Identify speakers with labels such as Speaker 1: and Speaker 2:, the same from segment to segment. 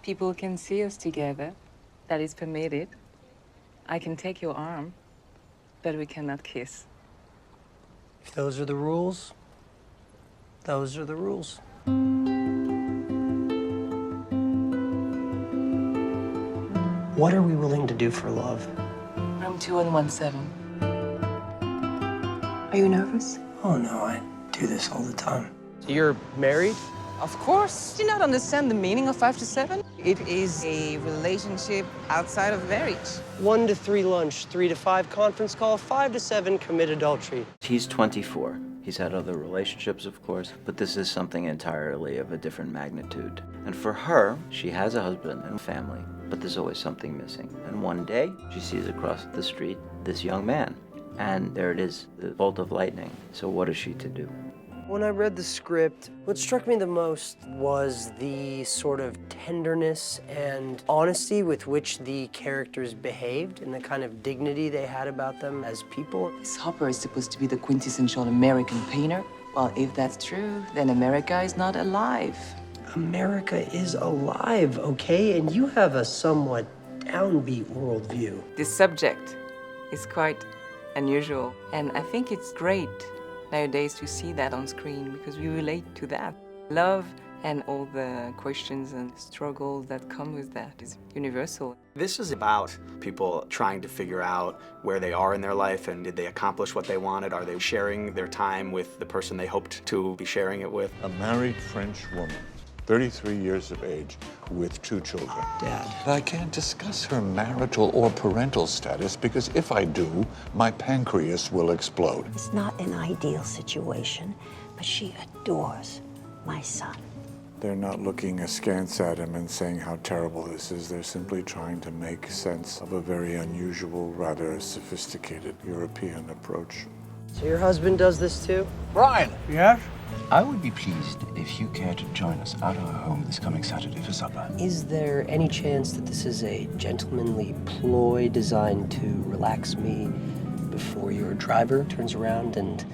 Speaker 1: People can see us together. That is permitted. I can take your arm, but we cannot kiss.
Speaker 2: If those are the rules, those are the rules. What are we willing to do for love?
Speaker 1: Room 2117.
Speaker 3: Are you nervous?
Speaker 2: Oh, no, I do this all the time.
Speaker 4: You're married?
Speaker 1: Of course. Do you not understand the meaning of 5 to 7? It is a relationship outside of marriage.
Speaker 2: 1 to 3 lunch, 3 to 5 conference call, 5 to 7 commit adultery.
Speaker 5: He's 24. He's had other relationships, of course, but this is something entirely of a different magnitude. And for her, she has a husband and family, but there's always something missing. And one day, she sees across the street this young man, and there it is, the bolt of lightning. So what is she to do?
Speaker 2: When I read the script, what struck me the most was the sort of tenderness and honesty with which the characters behaved and the kind of dignity they had about them as people.
Speaker 1: Miss Hopper is supposed to be the quintessential American painter. Well, if that's true, then America is not alive.
Speaker 2: America is alive, okay? And you have a somewhat downbeat worldview.
Speaker 1: This subject is quite unusual, and I think it's great nowadays to see that on screen because we relate to that. Love and all the questions and struggles that come with that is universal.
Speaker 6: This is about people trying to figure out where they are in their life and did they accomplish what they wanted? Are they sharing their time with the person they hoped to be sharing it with?
Speaker 7: A married French woman, 33 years of age, with 2 children.
Speaker 2: Dad.
Speaker 7: I can't discuss her marital or parental status because if I do, my pancreas will explode.
Speaker 3: It's not an ideal situation, but she adores my son.
Speaker 7: They're not looking askance at him and saying how terrible this is. They're simply trying to make sense of a very unusual, rather sophisticated European approach.
Speaker 2: So your husband does this too?
Speaker 8: Brian!
Speaker 2: Yes?
Speaker 8: I would be pleased if you care to join us at our home this coming Saturday for supper.
Speaker 2: Is there any chance that this is a gentlemanly ploy designed to relax me before your driver turns around and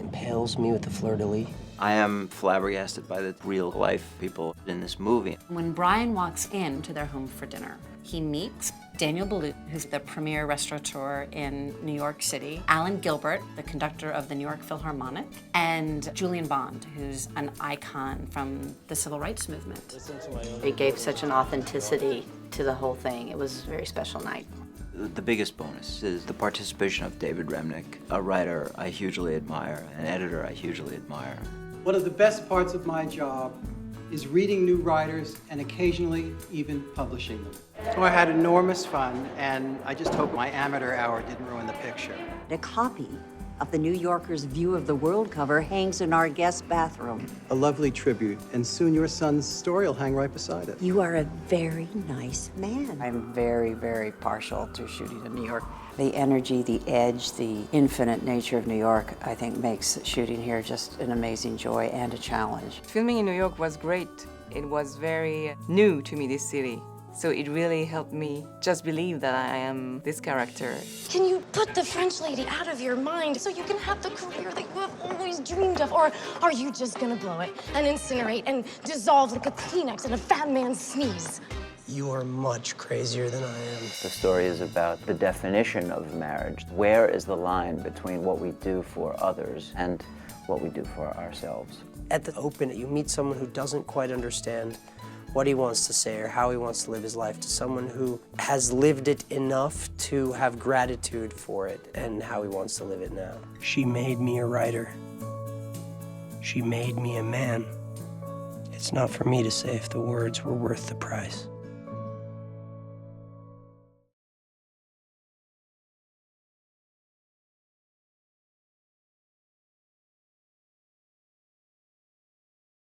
Speaker 2: impales me with the fleur-de-lis?
Speaker 5: I am flabbergasted by the real-life people in this movie.
Speaker 9: When Brian walks into their home for dinner, he meets Daniel Boulud, who's the premier restaurateur in New York City, Alan Gilbert, the conductor of the New York Philharmonic, and Julian Bond, who's an icon from the civil rights movement.
Speaker 10: It gave such an authenticity to the whole thing. It was a very special night.
Speaker 5: The biggest bonus is the participation of David Remnick, a writer I hugely admire, an editor I hugely admire.
Speaker 11: One of the best parts of my job is reading new writers and occasionally even publishing them. So I had enormous fun, and I just hope my amateur hour didn't ruin the picture.
Speaker 3: A copy of the New Yorker's View of the World cover hangs in our guest bathroom.
Speaker 11: A lovely tribute, and soon your son's story will hang right beside it.
Speaker 3: You are a very nice man.
Speaker 10: I'm very, very partial to shooting in New York. The energy, the edge, the infinite nature of New York, I think makes shooting here just an amazing joy and a challenge.
Speaker 1: Filming in New York was great. It was very new to me, this city. So it really helped me just believe that I am this character.
Speaker 12: Can you put the French lady out of your mind so you can have the career that you have always dreamed of? Or are you just gonna blow it and incinerate and dissolve like a Kleenex in a fat man's sneeze?
Speaker 2: You are much crazier than I am.
Speaker 5: The story is about the definition of marriage. Where is the line between what we do for others and what we do for ourselves?
Speaker 2: At the open, you meet someone who doesn't quite understand what he wants to say or how he wants to live his life to someone who has lived it enough to have gratitude for it and how he wants to live it now. She made me a writer. She made me a man. It's not for me to say if the words were worth the price.